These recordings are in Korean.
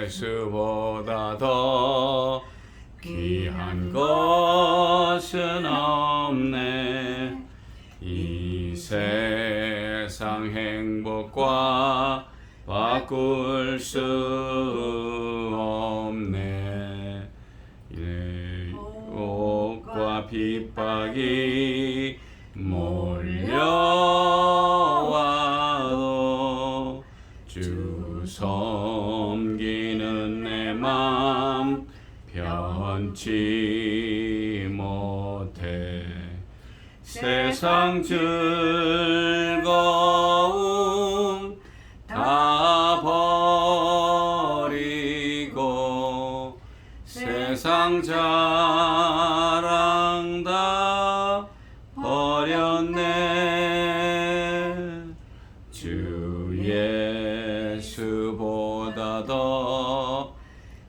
예수보다 더 귀한 것은 없네. 이 세상 행복과 바꿀 수 없네. 유혹과 핍박이 몰려와도 주 섬기는 내 맘 변치 못해. 세상 즐거움 다 버리고 세상 자랑 다 버렸네. 주 예수보다 더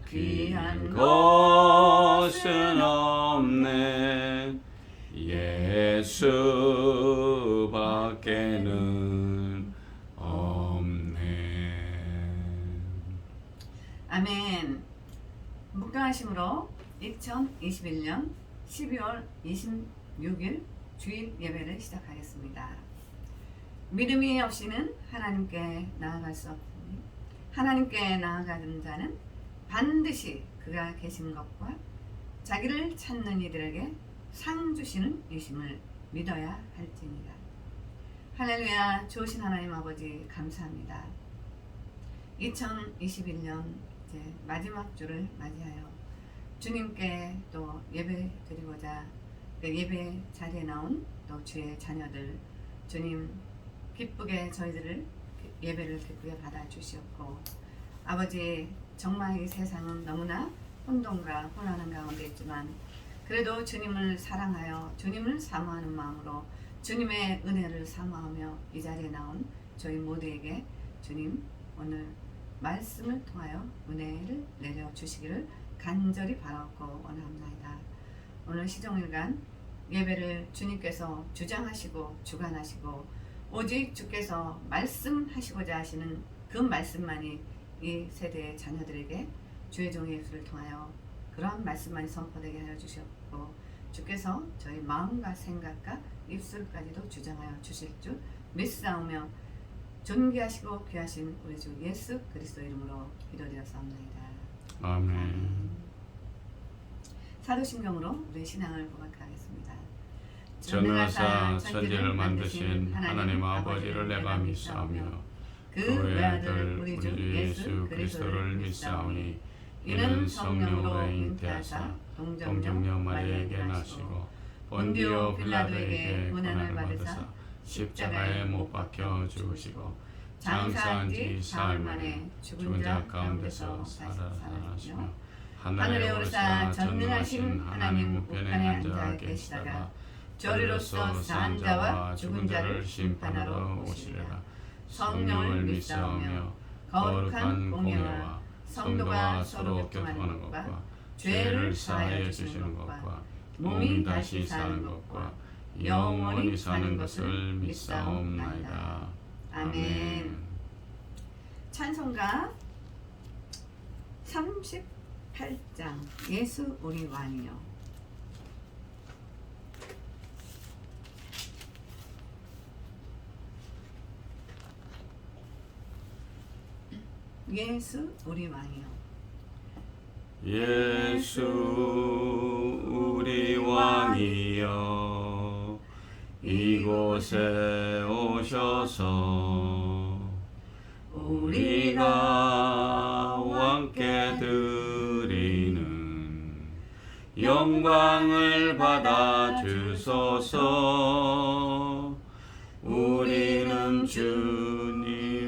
귀한 것은 없네. 예수밖에는 없네. 아멘. 묵상하심으로 2021년 12월 26일 주일 예배를 시작하겠습니다. 믿음이 없이는 하나님께 나아갈 수 없으니 하나님께 나아가는 자는 반드시 그가 계신 것과 자기를 찾는 이들에게 상 주시는 이심을 믿어야 할지니라. 할렐루야. 좋으신 하나님 아버지 감사합니다. 2021년 이제 마지막 주를 맞이하여 주님께 또 예배 드리고자 예배 자리에 나온 또 주의 자녀들, 주님 기쁘게 저희들을 예배를 기쁘게 받아주시옵고, 아버지 정말 이 세상은 너무나 혼돈과 혼란한 가운데 있지만 그래도 주님을 사랑하여 주님을 사모하는 마음으로 주님의 은혜를 사모하며 이 자리에 나온 저희 모두에게 주님 오늘 말씀을 통하여 은혜를 내려주시기를 간절히 바라고 원합니다. 오늘 시종일관 예배를 주님께서 주장하시고 주관하시고 오직 주께서 말씀하시고자 하시는 그 말씀만이 이 세대의 자녀들에게 주의 종의 입술을 통하여 그러한 말씀만이 선포되게 하여 주셨고, 주께서 저희 마음과 생각과 입술까지도 주장하여 주실 줄 믿사오며 존귀하시고 귀하신 우리 주 예수 그리스도 이름으로 기도드렸사옵나이다. 아멘. 사도신경으로 우리 신앙을 고백하겠습니다. 전능하사 천지를 만드신 하나님 아버지를 내가 믿사오며 그 외아들 우리 주 예수 그리스도를 믿사오니 이는 성령으로 잉태하사 동정녀 마리아에게 나시고 본디오 빌라도에게 고난을 받으사 십자가에 못 박혀 죽으시고 장사한 지 사흘 만에 죽은 자 가운데서 살아나시며 하늘에 오르사 전능하신 하나님 우편에 앉아 계시다가 저리로서 산 자와 죽은 자를 심판하러 오시리라. 성령을 믿사오며 거룩한 공예와 성도가 서로 교통하는 것과 죄를 사하여 주시는 것과 몸이 다시 사는 것과 영원히 사는 것을 믿사옵나이다. 아멘. 찬송가 38장 예수 우리 왕이여. 예수 우리 왕이여. 예수 우리 왕이여 이곳에 오셔서 우리가 왕께 드리는 영광을 받아 주소서. 우리는 주님의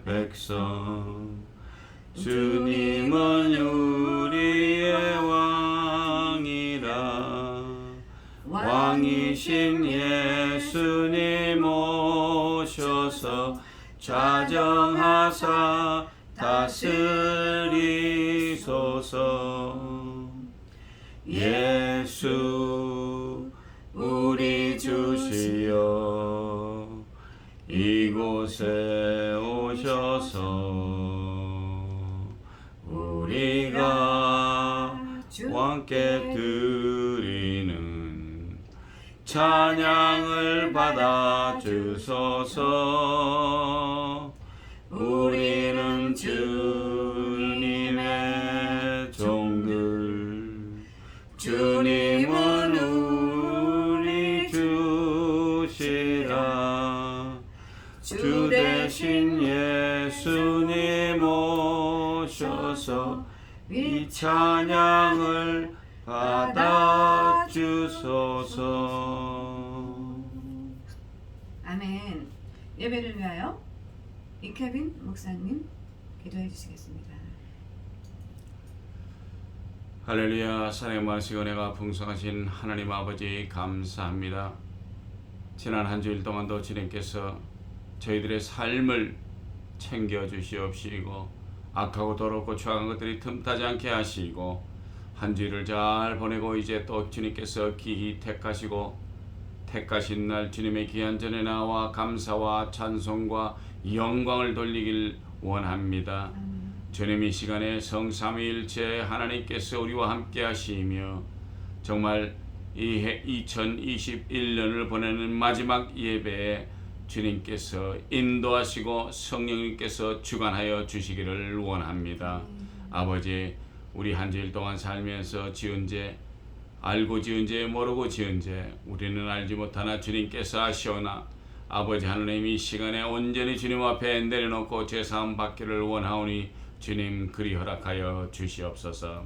백성, 주님은 우리의 왕이라. 왕이신 예수님 오셔서 자정하사 다스리소서. 예수 우리 주시여 이곳에 오셔서 우리가 왕께 드리는 찬양을 받아 주소서. 우리는 주님의 종들, 주님은 우리 주시라. 주 대신 예수님 오셔서 이 찬양을 받아 주소서. 아멘. 예배를 위하여 이케빈 목사님 기도해 주시겠습니다. 할렐루야. 사랑의 말씀 은혜가 풍성하신 하나님 아버지 감사합니다. 지난 한 주일 동안도 주님께서 저희들의 삶을 챙겨주시옵시고 악하고 더럽고 추악한 것들이 틈타지 않게 하시고 한 주일을 잘 보내고 이제 또 주님께서 기히 택하신 날 주님의 귀한 전에 나와 감사와 찬송과 영광을 돌리길 원합니다. 주님 이 시간에 성삼위일체 하나님께서 우리와 함께 하시며 정말 이 2021년을 보내는 마지막 예배에 주님께서 인도하시고 성령님께서 주관하여 주시기를 원합니다. 아버지, 우리 한 주일 동안 살면서 지은 죄, 알고 지은 죄, 모르고 지은 죄, 우리는 알지 못하나 주님께서 아시오나 아버지 하나님 이 시간에 온전히 주님 앞에 내려놓고 죄사함 받기를 원하오니 주님 그리 허락하여 주시옵소서.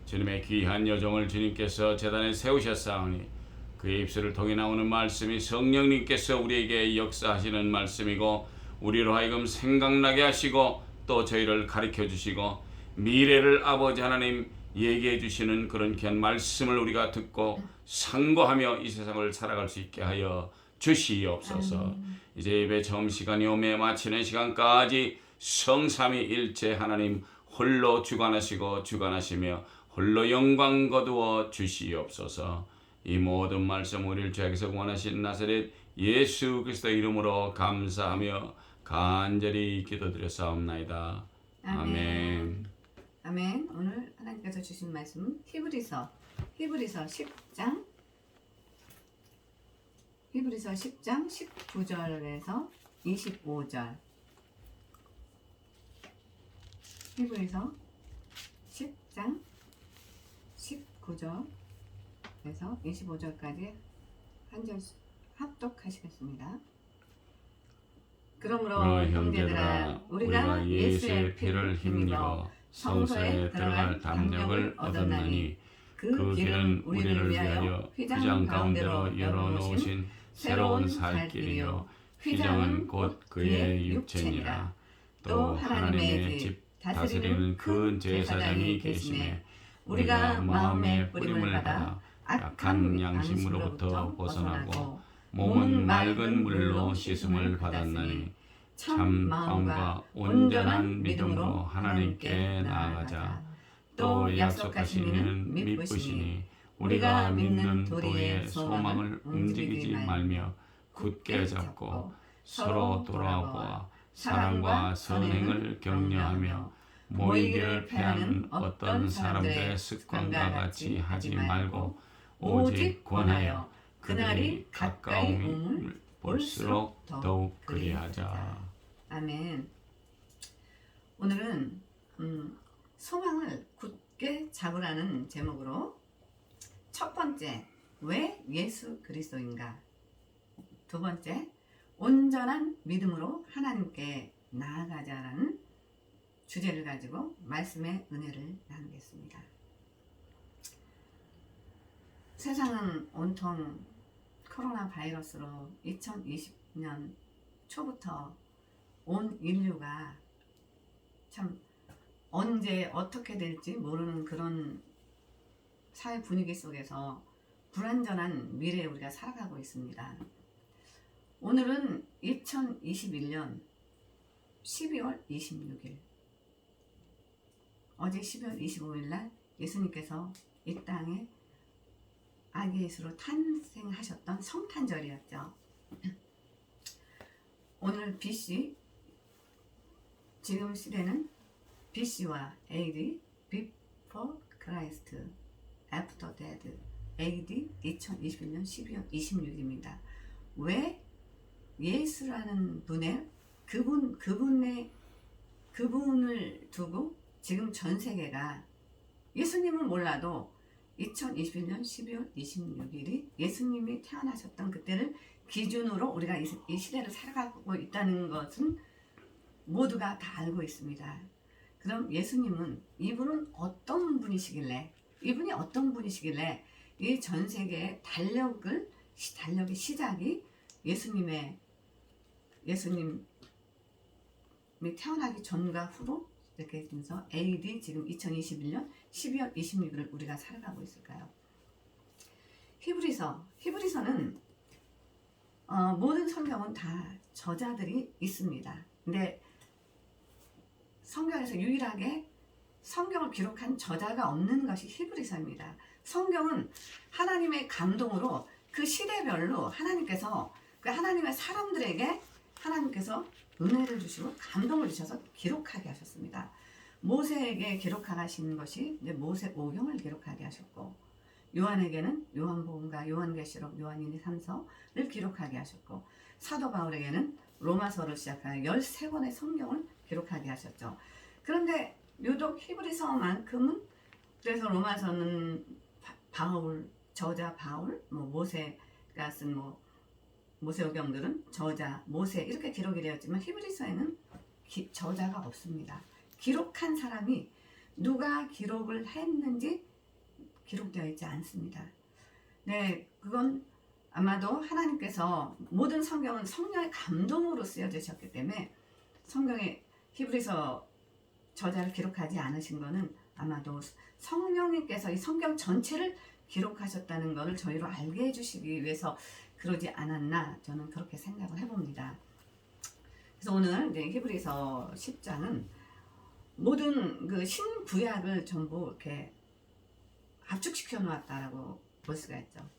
주님의 귀한 여종을 주님께서 제단에 세우셨사오니 그의 입술을 통해 나오는 말씀이 성령님께서 우리에게 역사하시는 말씀이고 우리로 하여금 생각나게 하시고 또 저희를 가르쳐 주시고 미래를 아버지 하나님 얘기해 주시는 그런 귀한 말씀을 우리가 듣고 상고하며 이 세상을 살아갈 수 있게 하여 주시옵소서. 이제 예배 처음 시간이 오매 마치는 시간까지 성삼위일체 하나님 홀로 주관하시며 홀로 영광 거두어 주시옵소서. 이 모든 말씀 우리를 죄악에서 구원하신 나사렛 예수 그리스도의 이름으로 감사하며 간절히 기도드렸사옵나이다. 아멘. 아멘. 오늘 하나님께서 주신 말씀은 히브리서 10장 19절에서 25절. 히브리서 10장 19절에서 25절까지 한 절 합독하시겠습니다. 그러므로 형제들아 우리가 예수의 피를 힘입어 성소에 들어갈 담력을 얻었나니 그 길은 우리를 위하여 휘장 가운데로 열어놓으신 새로운 살 길이요 휘장은 곧 그의 육체니라. 또 하나님의 집 다스리는 그 제사장이 계시매 우리가 마음의 뿌림을 받아 악한 양심으로부터 벗어나고 몸은 맑은 물로 씻음을 받았나니 참 마음과 온전한 믿음으로 하나님께 나아가자. 또 약속하신 이는 믿으시니 우리가 믿는 도리의 소망을 움직이지 말며 굳게 잡고 서로 돌아보아 사랑과 선행을 격려하며 모이기를 패하는 어떤 사람들의 습관과 같이 하지 말고 오직 권하여 그날이 가까움을 볼수록 더욱 그리하자. 아멘. 오늘은 소망을 굳게 잡으라는 제목으로 첫 번째, 왜 예수 그리스도인가? 두 번째, 온전한 믿음으로 하나님께 나아가자라는 주제를 가지고 말씀의 은혜를 나누겠습니다. 세상은 온통 코로나 바이러스로 2020년 초부터 온 인류가 참 언제 어떻게 될지 모르는 그런 사회 분위기 속에서 불완전한 미래에 우리가 살아가고 있습니다. 오늘은 2021년 12월 26일 어제 12월 25일 날 예수님께서 이 땅에 아기 예수로 탄생하셨던 성탄절이었죠. 오늘 BC, 지금 시대는 BC와 AD Before Christ, After Death, AD 2021년 12월 26일입니다. 왜 예수라는 그분을 두고 지금 전 세계가 예수님은 몰라도 2021년 12월 26일이 예수님이 태어나셨던 그때를 기준으로 우리가 이 시대를 살아가고 있다는 것은 모두가 다 알고 있습니다. 그럼 예수님은 이분이 어떤 분이시길래 이 전 세계의 달력의 시작이 예수님이 태어나기 전과 후로 이렇게 해서 AD 지금 2021년 12월 26일을 우리가 살아가고 있을까요? 히브리서는 모든 성경은 다 저자들이 있습니다. 근데 성경에서 유일하게 성경을 기록한 저자가 없는 것이 히브리서입니다. 성경은 하나님의 감동으로 그 시대별로 하나님께서 그 하나님의 사람들에게 하나님께서 은혜를 주시고 감동을 주셔서 기록하게 하셨습니다. 모세에게 기록하신 것이 이제 모세오경을 기록하게 하셨고, 요한에게는 요한복음과 요한계시록, 요한일기 3서를 기록하게 하셨고, 사도 바울에게는 로마서를 시작하여 13권의 성경을 기록하게 하셨죠. 그런데 유독 히브리서만큼은, 그래서 로마서는 저자 바울, 모세가 쓴 모세오경들은 저자 모세 이렇게 기록이 되었지만 히브리서에는 저자가 없습니다. 기록한 사람이 누가 기록을 했는지 기록되어 있지 않습니다. 네, 그건 아마도 하나님께서 모든 성경은 성령의 감동으로 쓰여지셨기 때문에 성경의 히브리서 저자를 기록하지 않으신 것은 아마도 성령님께서 이 성경 전체를 기록하셨다는 것을 저희로 알게 해주시기 위해서 그러지 않았나, 저는 그렇게 생각을 해봅니다. 그래서 오늘 이제 히브리서 10장은 모든 그 신구약을 전부 이렇게 압축시켜 놓았다라고 볼 수가 있죠.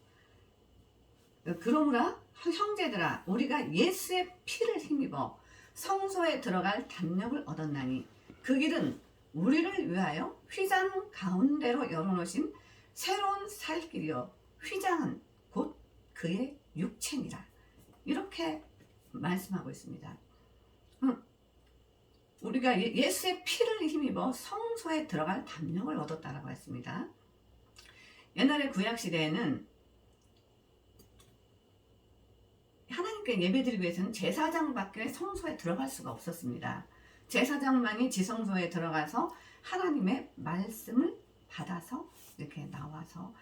그러므로 형제들아, 우리가 예수의 피를 힘입어 성소에 들어갈 담력을 얻었나니 그 길은 우리를 위하여 휘장 가운데로 열어놓으신 새로운 살 길이요, 휘장은 곧 그의 육체니라. 이렇게 말씀하고 있습니다. 우리가 예수의 피를 힘입어 성소에 들어갈 담력을 얻었다라고 했습니다. 옛날에 구약시대에는 하나님께 예배드리기 위해서는 제사장밖에 성소에 들어갈 수가 없었습니다. 제사장만이 지성소에 들어가서 하나님의 말씀을 받아서 이렇게 나와서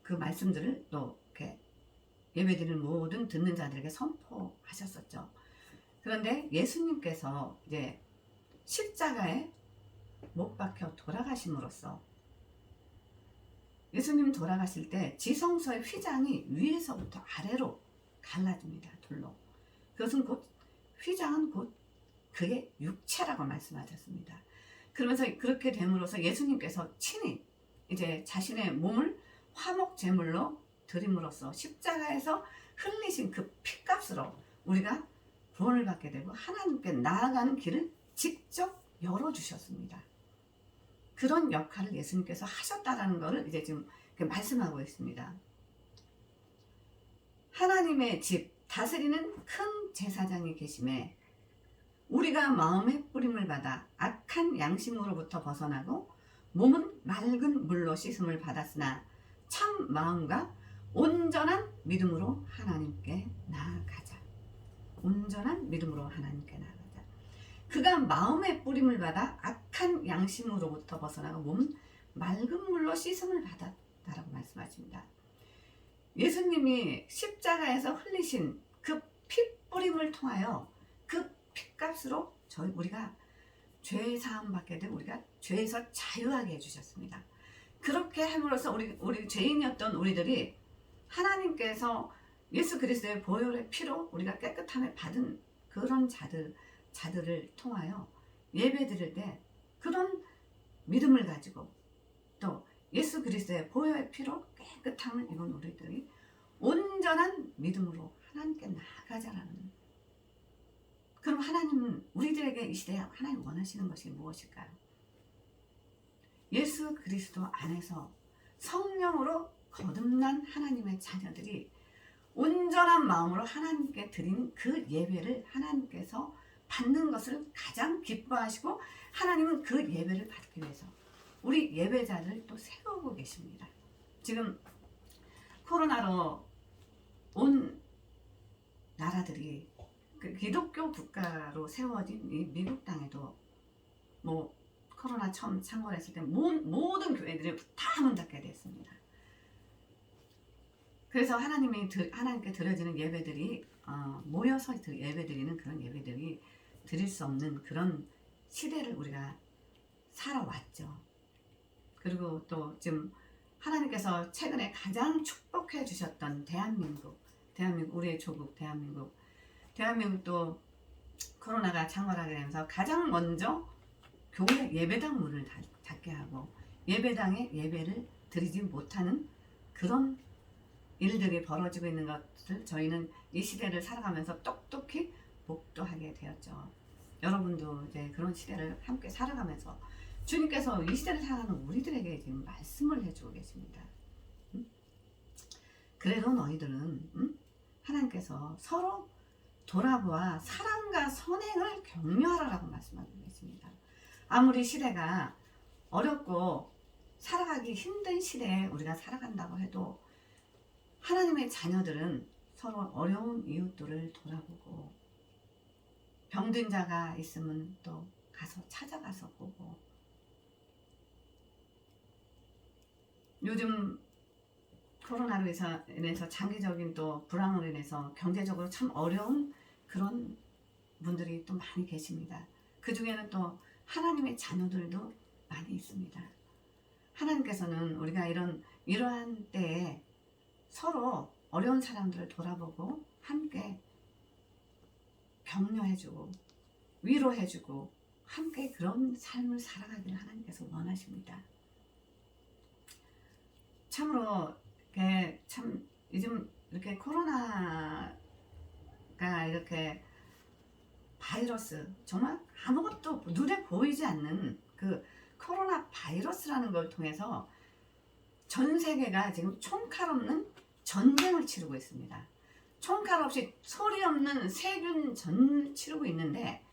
그 말씀들을 또 이렇게 예배드리는 모든 듣는 자들에게 선포하셨었죠. 그런데 예수님께서 이제 십자가에 못 박혀 돌아가심으로써, 예수님 돌아가실 때 지성소의 휘장이 위에서부터 아래로 갈라집니다. 돌로. 그것은 휘장은 곧 그의 육체라고 말씀하셨습니다. 그러면서 그렇게 됨으로써 예수님께서 친히 이제 자신의 몸을 화목 제물로 드림으로써 십자가에서 흘리신 그 피값으로 우리가 구원을 받게 되고 하나님께 나아가는 길을 직접 열어주셨습니다. 그런 역할을 예수님께서 하셨다라는 것을 이제 지금 말씀하고 있습니다. 하나님의 집 다스리는 큰 제사장이 계심에 우리가 마음의 뿌림을 받아 악한 양심으로부터 벗어나고 몸은 맑은 물로 씻음을 받았으나 참 마음과 온전한 믿음으로 하나님께 나아가자. 온전한 믿음으로 하나님께 나아가자. 그가 마음의 뿌림을 받아 악한 양심으로부터 벗어나고 몸은 맑은 물로 씻음을 받았다라고 말씀하십니다. 예수님이 십자가에서 흘리신 그 피뿌림을 통하여 그 피값으로 우리가 죄 사함 받게 되고 우리가 죄에서 자유하게 해주셨습니다. 그렇게 함으로써 우리 죄인이었던 우리들이 하나님께서 예수 그리스도의 보혈의 피로 우리가 깨끗함을 받은 그런 자들을 통하여 예배 드릴 때 그런 믿음을 가지고 또 예수 그리스도의 보혈의 피로 깨끗함을 입은 우리들이 온전한 믿음으로 하나님께 나아가자라는. 그럼 하나님은 우리들에게 이 시대에 하나님 원하시는 것이 무엇일까요? 예수 그리스도 안에서 성령으로 거듭난 하나님의 자녀들이 온전한 마음으로 하나님께 드린 그 예배를 하나님께서 받는 것을 가장 기뻐하시고, 하나님은 그 예배를 받기 위해서 우리 예배자를 또 세우고 계십니다. 지금 코로나로 온 나라들이 그 기독교 국가로 세워진 이 미국 땅에도 뭐 코로나 처음 창궐했을 때 모든 교회들이 다 문 닫게 됐습니다. 그래서 하나님께 드려지는 예배들이 모여서 예배드리는 그런 예배들이 드릴 수 없는 그런 시대를 우리가 살아왔죠. 그리고 또 지금 하나님께서 최근에 가장 축복해 주셨던 대한민국 우리의 조국 대한민국도 코로나가 창궐하게 되면서 가장 먼저 교회 예배당 문을 닫게 하고 예배당에 예배를 드리지 못하는 그런 일들이 벌어지고 있는 것을 저희는 이 시대를 살아가면서 똑똑히 목도하게 되었죠. 여러분도 이제 그런 시대를 함께 살아가면서 주님께서 이 시대를 살아가는 우리들에게 지금 말씀을 해주고 계십니다. 그래도 너희들은 하나님께서 서로 돌아보아 사랑과 선행을 격려하라고 말씀하고 계십니다. 아무리 시대가 어렵고 살아가기 힘든 시대에 우리가 살아간다고 해도 하나님의 자녀들은 서로 어려운 이웃들을 돌아보고, 병든 자가 있으면 또 가서 찾아가서 보고, 요즘 코로나로 인해서 장기적인 또 불황으로 인해서 경제적으로 참 어려운 그런 분들이 또 많이 계십니다. 그 중에는 또 하나님의 자녀들도 많이 있습니다. 하나님께서는 우리가 이러한 때에 서로 어려운 사람들을 돌아보고 함께 격려해주고 위로해주고 함께 그런 삶을 살아가기를 하나님께서 원하십니다. 참으로 참 요즘 이렇게 코로나가 이렇게 바이러스, 정말 아무것도 눈에 보이지 않는 그 코로나 바이러스라는 걸 통해서 전 세계가 지금 총칼 없는 전쟁을 치르고 있습니다. 총칼 없이 소리 없는 세균 전을 치르고 있는데,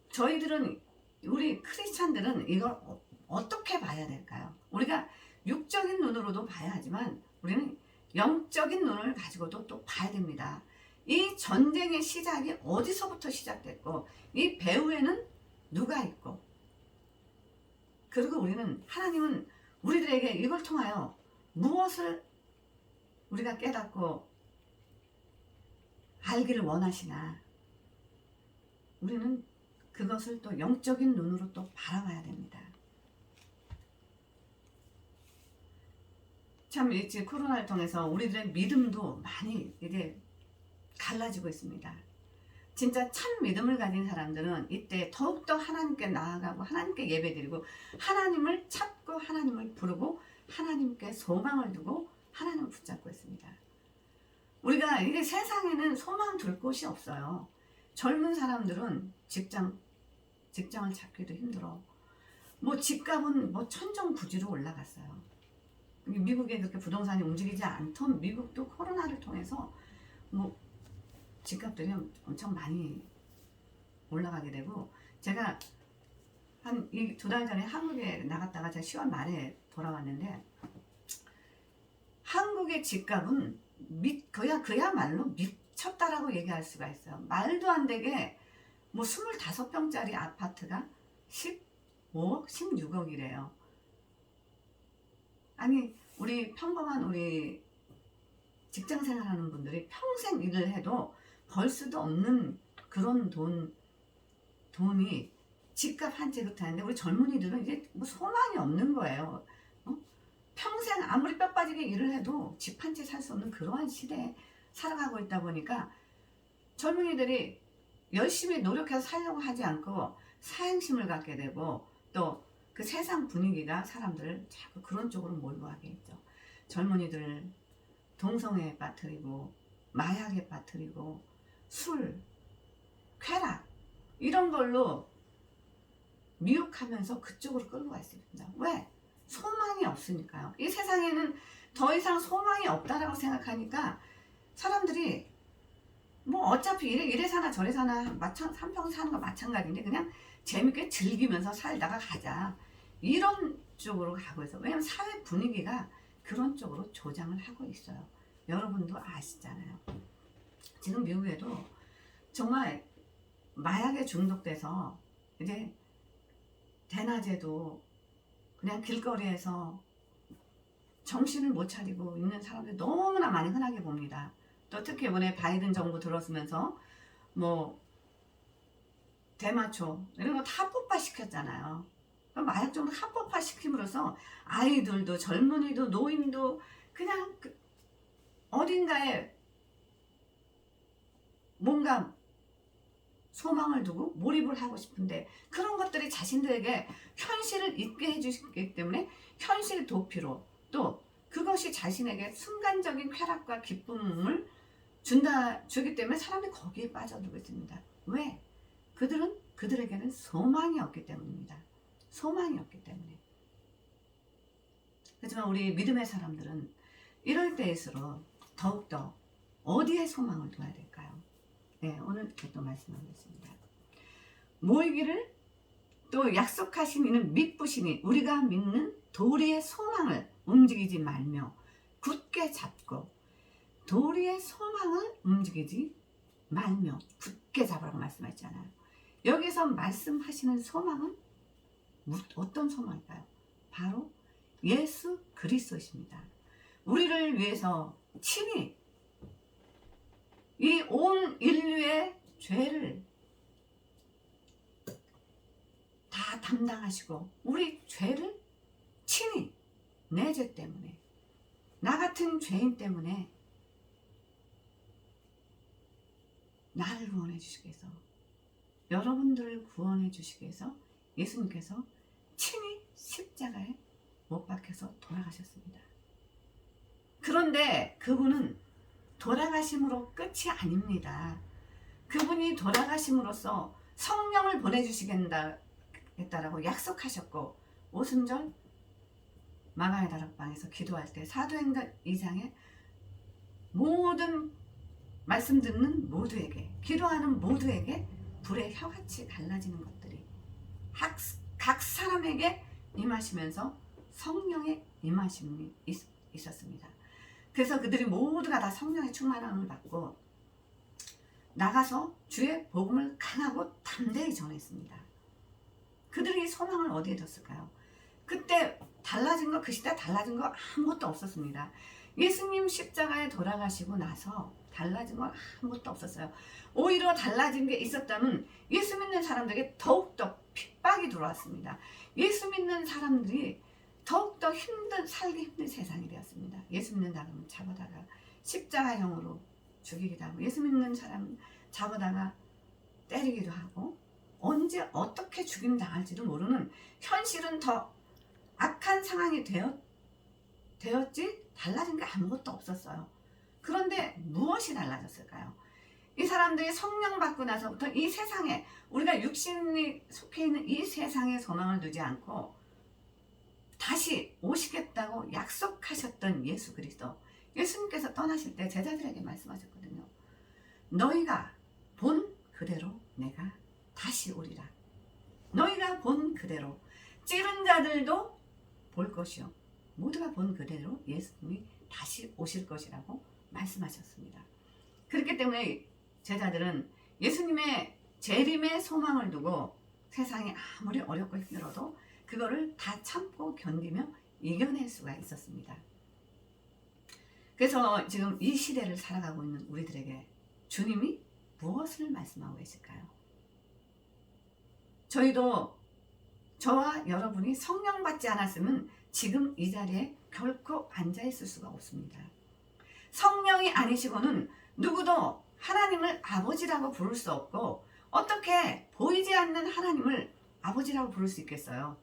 저희들은, 우리 크리스찬들은 이걸 어떻게 봐야 될까요? 우리가 육적인 눈으로도 봐야 하지만 우리는 영적인 눈을 가지고도 또 봐야 됩니다. 이 전쟁의 시작이 어디서부터 시작됐고, 이 배후에는 누가 있고, 그리고 하나님은 우리들에게 이걸 통하여 무엇을 우리가 깨닫고 알기를 원하시나, 우리는 그것을 또 영적인 눈으로 또 바라봐야 됩니다. 참 이 코로나를 통해서 우리들의 믿음도 많이 이제 갈라지고 있습니다. 진짜 참 믿음을 가진 사람들은 이때 더욱더 하나님께 나아가고 하나님께 예배드리고 하나님을 찾고 하나님을 부르고 하나님께 소망을 두고 하나님을 붙잡고 있습니다. 우리가 이게 세상에는 소망 둘 곳이 없어요. 젊은 사람들은 직장을 찾기도 힘들어. 집값은 천정부지로 올라갔어요. 미국에 그렇게 부동산이 움직이지 않던 미국도 코로나를 통해서 집값들이 엄청 많이 올라가게 되고, 제가 한 2달 전에 한국에 나갔다가 제가 10월 말에 돌아왔는데, 한국의 집값은 그야말로 미쳤다라고 얘기할 수가 있어요. 말도 안 되게 25평짜리 아파트가 15억, 16억이래요. 아니, 평범한 우리 직장 생활하는 분들이 평생 일을 해도 벌 수도 없는 그런 돈이 집값 한 채 그렇다는데, 우리 젊은이들은 이제 소망이 없는 거예요. 평생 아무리 뼈 빠지게 일을 해도 집 한 채 살 수 없는 그러한 시대에 살아가고 있다 보니까 젊은이들이 열심히 노력해서 살려고 하지 않고 사행심을 갖게 되고, 또 그 세상 분위기가 사람들을 자꾸 그런 쪽으로 몰고 가게 했죠. 젊은이들 동성애에 빠뜨리고 마약에 빠뜨리고 술, 쾌락 이런 걸로 미혹하면서 그쪽으로 끌고 갈 수 있습니다. 왜? 소망이 없으니까요. 이 세상에는 더 이상 소망이 없다라고 생각하니까 사람들이 뭐 어차피 이래 사나 저래 사나 한평생 사는 거 마찬가지인데 그냥 재밌게 즐기면서 살다가 가자, 이런 쪽으로 가고 있어요. 왜냐면 사회 분위기가 그런 쪽으로 조장을 하고 있어요. 여러분도 아시잖아요. 지금 미국에도 정말 마약에 중독돼서 이제 대낮에도 그냥 길거리에서 정신을 못 차리고 있는 사람들이 너무나 많이 흔하게 봅니다. 또 특히 이번에 바이든 정부 들어서면서 뭐 대마초 이런 거 다 합법화 시켰잖아요. 마약 정도 합법화 시킴으로써 아이들도 젊은이도 노인도 그냥 어딘가에 뭔가 소망을 두고 몰입을 하고 싶은데 그런 것들이 자신들에게 현실을 잊게 해주기 때문에 현실 도피로, 또 그것이 자신에게 순간적인 쾌락과 기쁨을 주기 때문에 사람들이 거기에 빠져들고 있습니다. 왜? 그들에게는 소망이 없기 때문입니다. 소망이 없기 때문에. 하지만 우리 믿음의 사람들은 이럴 때일수록 더욱더 어디에 소망을 둬야 될까요? 네, 오늘 또 말씀하겠습니다. 모이기를 또 약속하신 이는 믿으시니 우리가 믿는 도리의 소망을 움직이지 말며 굳게 잡고, 도리의 소망을 움직이지 말며 굳게 잡으라고 말씀하셨잖아요. 여기서 말씀하시는 소망은 어떤 소망일까요? 바로 예수 그리스도십니다. 우리를 위해서 친히 이 온 인류의 죄를 다 담당하시고 우리 죄를 친히 내 죄 때문에, 나 같은 죄인 때문에 나를 구원해 주시기 위해서, 여러분들을 구원해 주시기 위해서 예수님께서 친히 십자가에 못 박혀서 돌아가셨습니다. 그런데 그분은 돌아가심으로 끝이 아닙니다. 그분이 돌아가심으로써 성령을 보내주시겠다라고 약속하셨고, 오순절 마가의 다락방에서 기도할 때 사도행전 2장에 모든 말씀 듣는 모두에게, 기도하는 모두에게 불의 혀같이 갈라지는 것들이 각 사람에게 임하시면서 성령의 임하심이 있었습니다. 그래서 그들이 모두가 다 성령의 충만함을 받고 나가서 주의 복음을 강하고 담대히 전했습니다. 그들이 소망을 어디에 뒀을까요? 그때 달라진 거, 그 시대 달라진 거 아무것도 없었습니다. 예수님 십자가에 돌아가시고 나서 달라진 건 아무것도 없었어요. 오히려 달라진 게 있었다면 예수 믿는 사람들에게 더욱더 핍박이 들어왔습니다. 예수 믿는 사람들이 더욱더 살기 힘든 세상이 되었습니다. 예수 믿는다 그러면 잡아다가 십자가형으로 죽이기도 하고, 예수 믿는 사람 잡아다가 때리기도 하고, 언제 어떻게 죽임 당할지도 모르는, 현실은 더 악한 상황이 되었지 달라진 게 아무것도 없었어요. 그런데 무엇이 달라졌을까요? 이 사람들이 성령 받고 나서부터 이 세상에, 우리가 육신이 속해 있는 이 세상에 소망을 두지 않고 다시 오시겠다고 약속하셨던 예수 그리스도, 예수님께서 떠나실 때 제자들에게 말씀하셨거든요. 너희가 본 그대로 내가 다시 오리라. 너희가 본 그대로, 찌른 자들도 볼 것이요, 모두가 본 그대로 예수님이 다시 오실 것이라고 말씀하셨습니다. 그렇기 때문에 제자들은 예수님의 재림의 소망을 두고 세상이 아무리 어렵고 힘들어도 그거를 다 참고 견디며 이겨낼 수가 있었습니다. 그래서 지금 이 시대를 살아가고 있는 우리들에게 주님이 무엇을 말씀하고 계실까요? 저와 여러분이 성령 받지 않았으면 지금 이 자리에 결코 앉아있을 수가 없습니다. 성령이 아니시고는 누구도 하나님을 아버지라고 부를 수 없고, 어떻게 보이지 않는 하나님을 아버지라고 부를 수 있겠어요?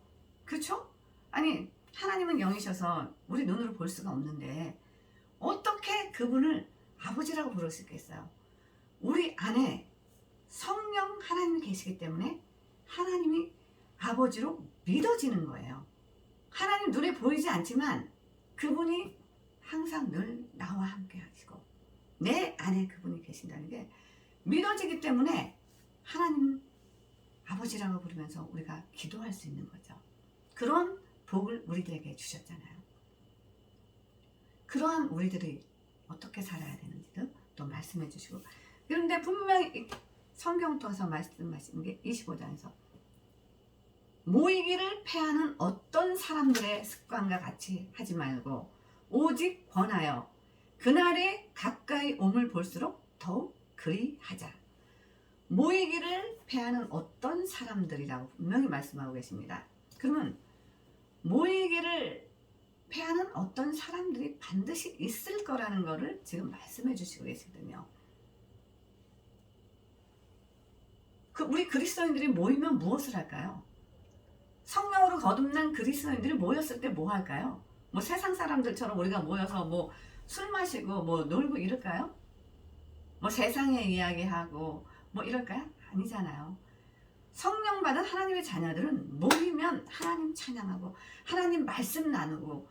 그렇죠? 아니, 하나님은 영이셔서 우리 눈으로 볼 수가 없는데 어떻게 그분을 아버지라고 부를 수 있겠어요? 우리 안에 성령 하나님이 계시기 때문에 하나님이 아버지로 믿어지는 거예요. 하나님 눈에 보이지 않지만 그분이 항상 늘 나와 함께 하시고 내 안에 그분이 계신다는 게 믿어지기 때문에 하나님 아버지라고 부르면서 우리가 기도할 수 있는 거죠. 그런 복을 우리들에게 주셨잖아요. 그러한 우리들이 어떻게 살아야 되는지도 또 말씀해 주시고, 그런데 분명히 성경 통해서 말씀하시는 게 25장에서 모이기를 패하는 어떤 사람들의 습관과 같이 하지 말고 오직 권하여 그날에 가까이 옴을 볼수록 더욱 그리 하자. 모이기를 패하는 어떤 사람들이라고 분명히 말씀하고 계십니다. 그러면 모이기를 패하는 어떤 사람들이 반드시 있을 거라는 것을 지금 말씀해 주시고 계시거든요. 우리 그리스도인들이 모이면 무엇을 할까요? 성령으로 거듭난 그리스도인들이 모였을 때 뭐 할까요? 뭐 세상 사람들처럼 우리가 모여서 뭐 술 마시고 뭐 놀고 이럴까요? 뭐 세상의 이야기하고 뭐 이럴까요? 아니잖아요. 성령 받은 하나님의 자녀들은 모이면 하나님 찬양하고 하나님 말씀 나누고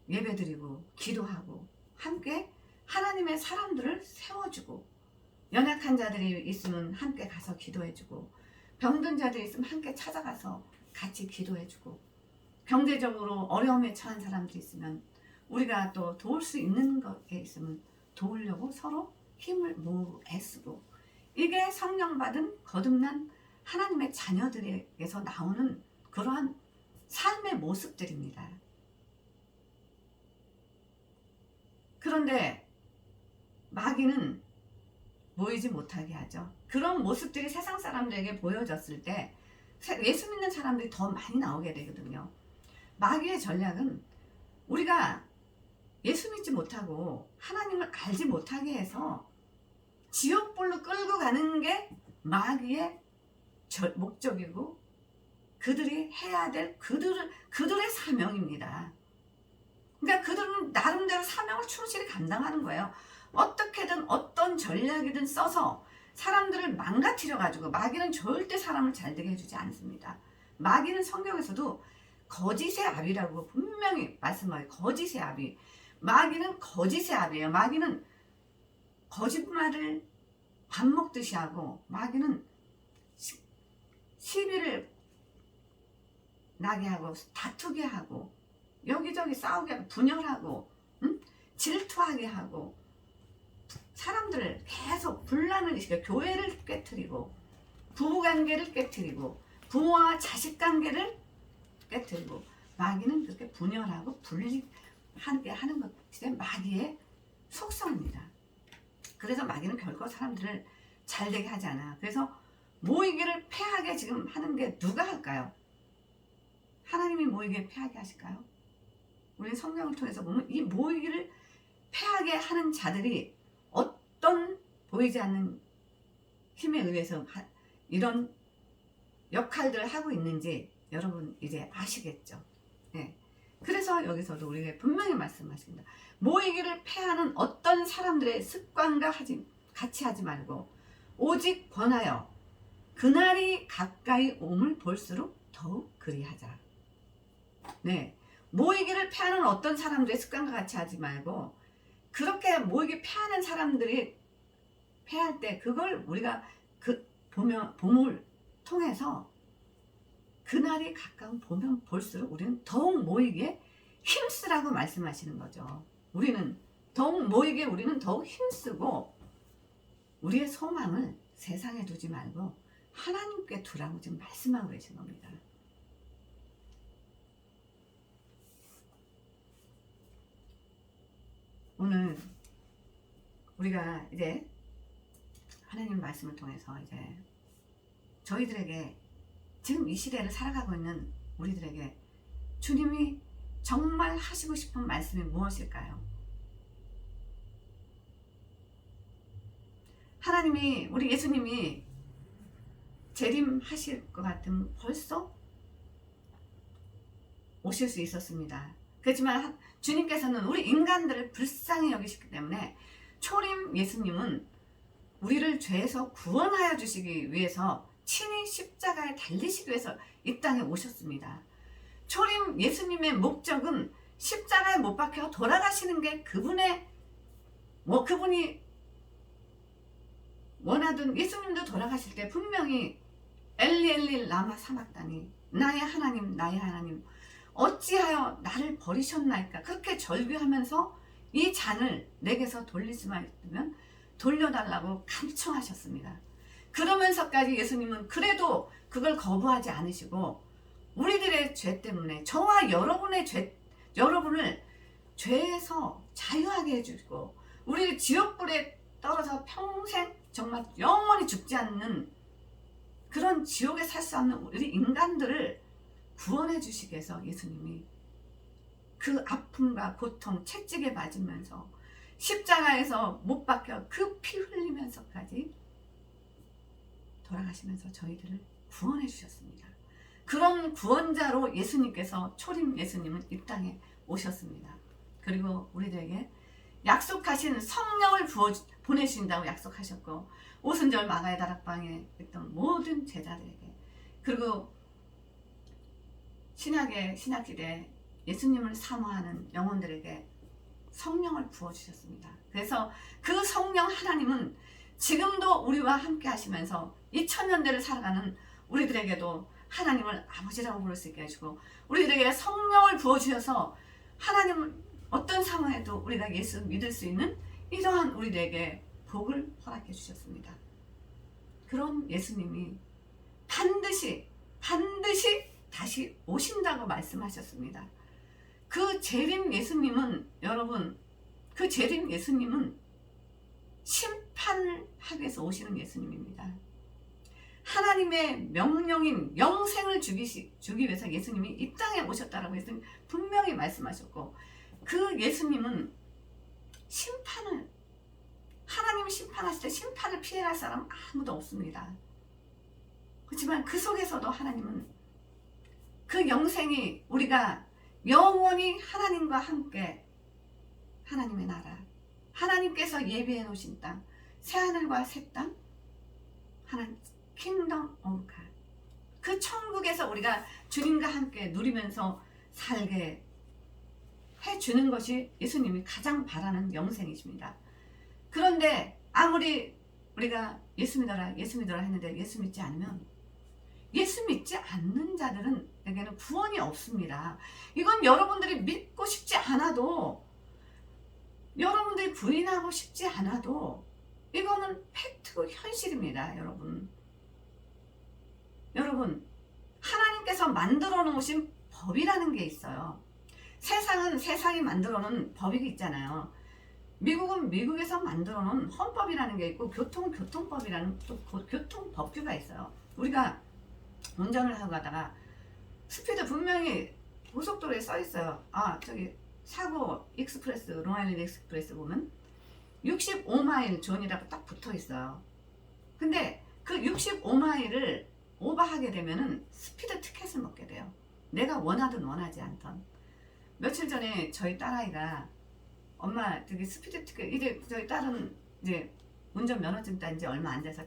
예배드리고 기도하고 함께 하나님의 사람들을 세워주고, 연약한 자들이 있으면 함께 가서 기도해주고, 병든 자들이 있으면 함께 찾아가서 같이 기도해주고, 경제적으로 어려움에 처한 사람들이 있으면 우리가 또 도울 수 있는 것에 있으면 도우려고 서로 힘을 모으고 애쓰고, 이게 성령 받은 거듭난 하나님의 자녀들에게서 나오는 그러한 삶의 모습들입니다. 그런데 마귀는 모이지 못하게 하죠. 그런 모습들이 세상 사람들에게 보여졌을 때 예수 믿는 사람들이 더 많이 나오게 되거든요. 마귀의 전략은 우리가 예수 믿지 못하고 하나님을 알지 못하게 해서 지옥불로 끌고 가는 게 마귀의 목적이고 그들이 해야 될 그들의 사명입니다. 그러니까 그들은 나름대로 사명을 충실히 감당하는 거예요. 어떻게든 어떤 전략이든 써서 사람들을 망가뜨려 가지고, 마귀는 절대 사람을 잘되게 해주지 않습니다. 마귀는 성경에서도 거짓의 아비라고 분명히 말씀하여요. 거짓의 아비. 마귀는 거짓의 아비예요. 마귀는 거짓말을 밥 먹듯이 하고, 마귀는 시비를 나게 하고 다투게 하고 여기저기 싸우게 하고 분열하고 질투하게 하고 사람들을 계속 분란을 일으켜 교회를 깨트리고 부부관계를 깨트리고 부모와 자식관계를 깨트리고, 마귀는 그렇게 분열하고 분리하게 하는 것이 마귀의 속성입니다. 그래서 마귀는 결코 사람들을 잘되게 하지 않아. 그래서 모이기를 패하게 지금 하는 게 누가 할까요? 하나님이 모이기를 패하게 하실까요? 우리는 성경을 통해서 보면 이 모이기를 패하게 하는 자들이 어떤 보이지 않는 힘에 의해서 이런 역할들을 하고 있는지 여러분 이제 아시겠죠? 네. 그래서 여기서도 우리가 분명히 말씀하십니다. 모이기를 패하는 어떤 사람들의 습관과 같이 하지 말고 오직 권하여 그날이 가까이 옴을 볼수록 더욱 그리하자. 네, 모이기를 패하는 어떤 사람들의 습관과 같이 하지 말고, 그렇게 모이기 패하는 사람들이 패할 때 그걸 우리가 봄을 통해서 그날이 가까운 보면 볼수록 우리는 더욱 모이기에 힘쓰라고 말씀하시는 거죠. 우리는 더욱 모이기에 우리는 더욱 힘쓰고 우리의 소망을 세상에 두지 말고 하나님께 두라고 지금 말씀하고 계신 겁니다. 오늘 우리가 이제 하나님 말씀을 통해서 이제 저희들에게 지금 이 시대를 살아가고 있는 우리들에게 주님이 정말 하시고 싶은 말씀이 무엇일까요? 하나님이, 우리 예수님이 재림하실 것 같으면 벌써 오실 수 있었습니다. 그렇지만 주님께서는 우리 인간들을 불쌍히 여기시기 때문에 초림 예수님은 우리를 죄에서 구원하여 주시기 위해서 친히 십자가에 달리시기 위해서 이 땅에 오셨습니다. 초림 예수님의 목적은 십자가에 못 박혀 돌아가시는 게 그분이 원하던, 예수님도 돌아가실 때 분명히 엘리 엘리 라마 사막다니, 나의 하나님 나의 하나님 어찌하여 나를 버리셨나이까, 그렇게 절규하면서 이 잔을 내게서 돌릴 수만 있으면 돌려달라고 간청하셨습니다. 그러면서까지 예수님은 그래도 그걸 거부하지 않으시고 우리들의 죄 때문에 저와 여러분을 죄에서 자유하게 해주시고 우리를 지옥불에 떨어져 평생 정말 영원히 죽지 않는 그런 지옥에 살 수 없는 우리 인간들을 구원해 주시기 위해서 예수님이 그 아픔과 고통 채찍에 맞으면서 십자가에서 못 박혀 그 피 흘리면서까지 돌아가시면서 저희들을 구원해 주셨습니다. 그런 구원자로 예수님께서, 초림 예수님은 이 땅에 오셨습니다. 그리고 우리들에게 약속하신 성령을 보내주신다고 약속하셨고, 오순절 마가의 다락방에 있던 모든 제자들에게, 그리고 신약시대 예수님을 사모하는 영혼들에게 성령을 부어주셨습니다. 그래서 그 성령 하나님은 지금도 우리와 함께 하시면서 2000년대를 살아가는 우리들에게도 하나님을 아버지라고 부를 수 있게 해주고, 우리들에게 성령을 부어주셔서 하나님을 어떤 상황에도 우리가 예수 믿을 수 있는 이러한 우리들에게 복을 허락해 주셨습니다. 그런 예수님이 반드시 다시 오신다고 말씀하셨습니다. 그 재림 예수님은, 여러분, 그 재림 예수님은 심판을 하기 위해서 오시는 예수님입니다. 하나님의 명령인 영생을 주기 위해서 예수님이 이 땅에 오셨다라고 예수님 분명히 말씀하셨고, 그 예수님은 하나님이 심판하실 때 심판을 피해갈 사람 아무도 없습니다. 그렇지만 그 속에서도 하나님은 그 영생이 우리가 영원히 하나님과 함께 하나님의 나라, 하나님께서 예비해 놓으신 땅, 새하늘과 새 땅, 하나님 킹덤 오브 갓, 그 천국에서 우리가 주님과 함께 누리면서 살게 해주는 것이 예수님이 가장 바라는 영생이십니다. 그런데 아무리 우리가 예수 믿어라 했는데 예수 믿지 않으면, 예수 믿지 않는 자들에게는 구원이 없습니다. 이건 여러분들이 믿고 싶지 않아도, 여러분들이 부인하고 싶지 않아도 이거는 팩트고 현실입니다. 여러분, 하나님께서 만들어 놓으신 법이라는 게 있어요. 세상이 만들어 놓은 법이 있잖아요. 미국은 미국에서 만들어 놓은 헌법이라는 게 있고, 교통은 교통법이라는 또 교통법규가 있어요. 우리가 운전을 하고 가다가 스피드 분명히 고속도로에 써 있어요. 저기 사고 익스프레스, 롱아일랜드 익스프레스 보면 65마일 존이라고 딱 붙어 있어요. 근데 그 65마일을 오버하게 되면은 스피드 티켓을 먹게 돼요. 내가 원하든 원하지 않던. 며칠 전에 저희 딸아이가, 엄마 저기 스피드 티켓, 이제 저희 딸은 이제 운전 면허증 딴 지 얼마 안 돼서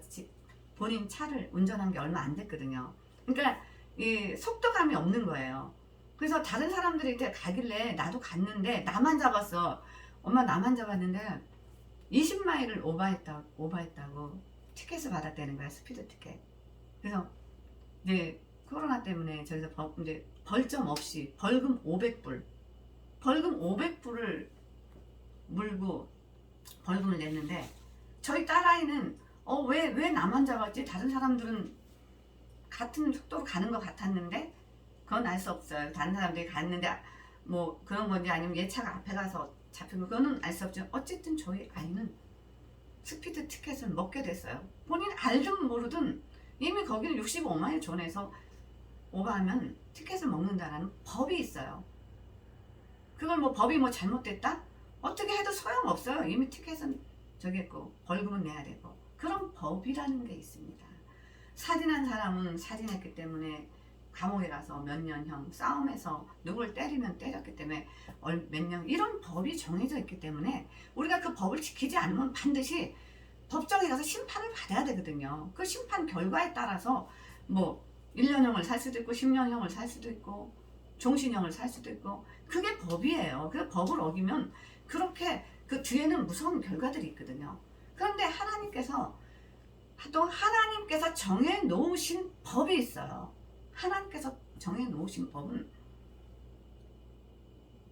본인 차를 운전한 게 얼마 안 됐거든요. 그러니까 이 속도감이 없는 거예요. 그래서 다른 사람들이 가길래 나도 갔는데 나만 잡았어. 엄마 나만 잡았는데 20마일을 오버했다고 티켓을 받았다는 거야, 스피드 티켓. 그래서 이제 코로나 때문에 저기서 이제 벌점 없이 벌금 500불을 물고 벌금을 냈는데, 저희 딸아이는 왜 나만 잡았지? 다른 사람들은 같은 속도로 가는 것 같았는데, 그건 알 수 없어요. 다른 사람들이 갔는데 뭐 그런 건지 아니면 얘 차가 앞에 가서 잡힌 거, 그거는 알 수 없죠. 어쨌든 저희 아이는 스피드 티켓을 먹게 됐어요. 본인 알든 모르든 이미 거기는 65마일 존에서 오버하면 티켓을 먹는다라는 법이 있어요. 그걸 법이 잘못됐다? 어떻게 해도 소용없어요. 이미 티켓은 저기 했고 벌금은 내야 되고, 그런 법이라는 게 있습니다. 살인한 사람은 살인했기 때문에 감옥에 가서 몇 년형, 싸움에서 누굴 때리면 때렸기 때문에 몇 년, 이런 법이 정해져 있기 때문에 우리가 그 법을 지키지 않으면 반드시 법정에 가서 심판을 받아야 되거든요. 그 심판 결과에 따라서 뭐 1년형을 살 수도 있고 10년형을 살 수도 있고 종신형을 살 수도 있고 그게 법이에요. 그 법을 어기면 그렇게 그 뒤에는 무서운 결과들이 있거든요. 그런데 하나님께서 또 하나님께서 정해 놓으신 법이 있어요. 하나님께서 정해 놓으신 법은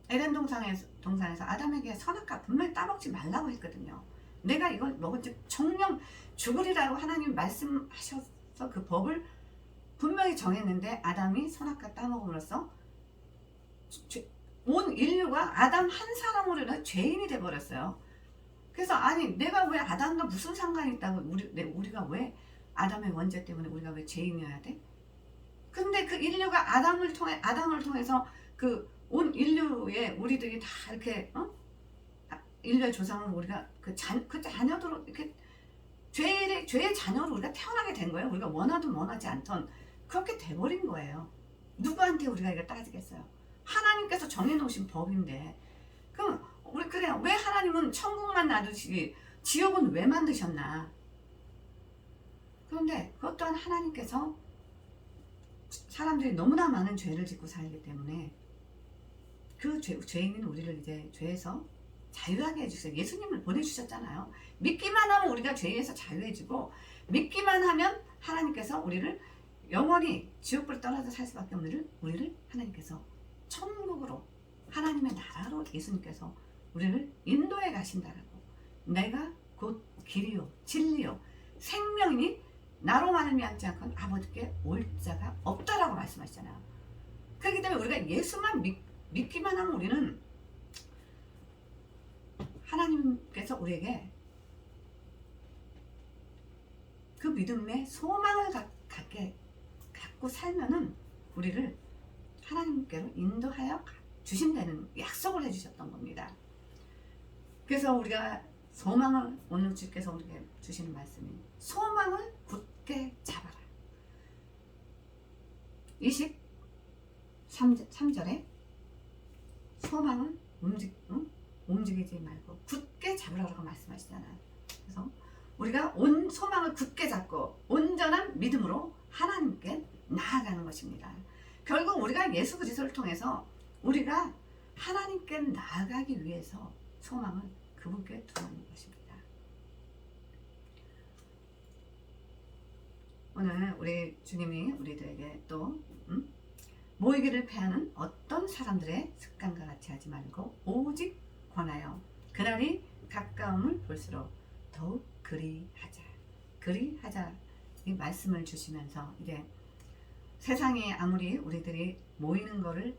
에덴 동산에서 아담에게 선악과 분명히 따먹지 말라고 했거든요. 내가 이걸 먹은 즉 정령 죽으리라고 하나님 말씀하셔서 그 법을 분명히 정했는데 아담이 선악과 따먹음으로써 온 인류가 아담 한 사람으로 죄인이 돼버렸어요. 그래서 아니 내가 왜 아담과 무슨 상관이 있다고 우리가 왜 아담의 원죄 때문에 우리가 왜 죄인이어야 돼? 근데 그 인류가 아담을 통해서 그 온 인류에 우리들이 다 이렇게 인류의 조상으로 우리가 그 자녀들로 이렇게 죄의 자녀로 우리가 태어나게 된 거예요. 우리가 원하든 원하지 않던 그렇게 돼버린 거예요. 누구한테 우리가 이거 따지겠어요? 하나님께서 정해놓으신 법인데 그럼 우리 그래요. 왜 하나님은 천국만 놔두시기 지옥은 왜 만드셨나? 그런데 그것 또한 하나님께서 사람들이 너무나 많은 죄를 짓고 살기 때문에 그 죄인인 우리를 이제 죄에서 자유하게 해주세요. 예수님을 보내주셨잖아요. 믿기만 하면 우리가 죄에서 자유해지고 믿기만 하면 하나님께서 우리를 영원히 지옥불 떨어져 살 수밖에 없는 우리를 하나님께서 천국으로 하나님의 나라로 예수님께서 우리를 인도해 가신다라고. 내가 곧 길이요 진리요 생명이니 나로 말미암지 않고는 아버지께 올 자가 없다라고 말씀하시잖아요. 그렇기 때문에 우리가 예수만 믿기만 하면 우리는 하나님께서 우리에게 그 믿음의 소망을 갖고 살면은 우리를 하나님께로 인도하여 주신다는 약속을 해주셨던 겁니다. 그래서 우리가 소망을 오늘 주께서 우리에게 주시는 말씀이 소망을 굳게 잡아라. 23절에 소망을 움직이지 말고 굳게 잡으라고 말씀하시잖아요. 그래서 우리가 소망을 굳게 잡고 온전한 믿음으로 하나님께 나아가는 것입니다. 결국 우리가 예수 그리스도를 통해서 우리가 하나님께 나아가기 위해서 소망을 그분께 두는 것입니다. 오늘 우리 주님이 우리들에게 또 모이기를 패하는 어떤 사람들의 습관과 같이 하지 말고 오직 권하여 그날이 가까움을 볼수록 더욱 그리하자 이 말씀을 주시면서 이제 세상이 아무리 우리들이 모이는 것을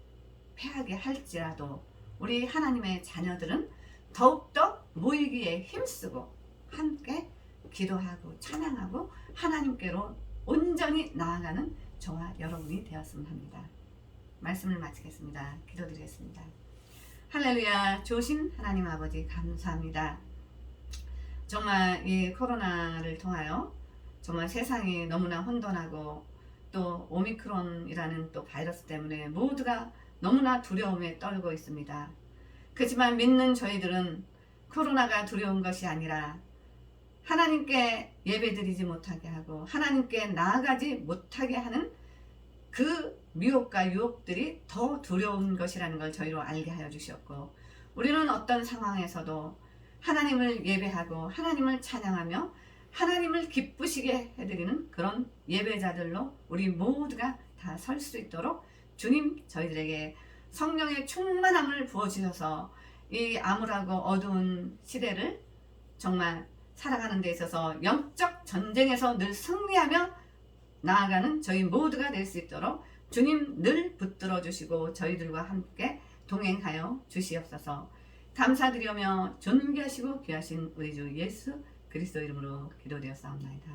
패하게 할지라도 우리 하나님의 자녀들은 더욱더 모이기에 힘쓰고 함께 기도하고 찬양하고 하나님께로 온전히 나아가는 저와 여러분이 되었으면 합니다. 말씀을 마치겠습니다. 기도드리겠습니다. 할렐루야. 좋으신 하나님 아버지 감사합니다. 정말 이 코로나를 통하여 정말 세상이 너무나 혼돈하고 또 오미크론이라는 또 바이러스 때문에 모두가 너무나 두려움에 떨고 있습니다. 그렇지만 믿는 저희들은 코로나가 두려운 것이 아니라 하나님께 예배드리지 못하게 하고 하나님께 나아가지 못하게 하는 그 미혹과 유혹들이 더 두려운 것이라는 걸 저희로 알게 하여 주셨고 우리는 어떤 상황에서도 하나님을 예배하고 하나님을 찬양하며 하나님을 기쁘시게 해드리는 그런 예배자들로 우리 모두가 다 설 수 있도록 주님 저희들에게 성령의 충만함을 부어주셔서 이 암울하고 어두운 시대를 정말 살아가는 데 있어서 영적 전쟁에서 늘 승리하며 나아가는 저희 모두가 될 수 있도록 주님 늘 붙들어 주시고 저희들과 함께 동행하여 주시옵소서. 감사드리며 존귀하시고 귀하신 우리 주 예수 그리스도 이름으로 기도되었사옵나이다.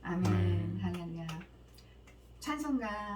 아멘. 할렐루야. 찬송가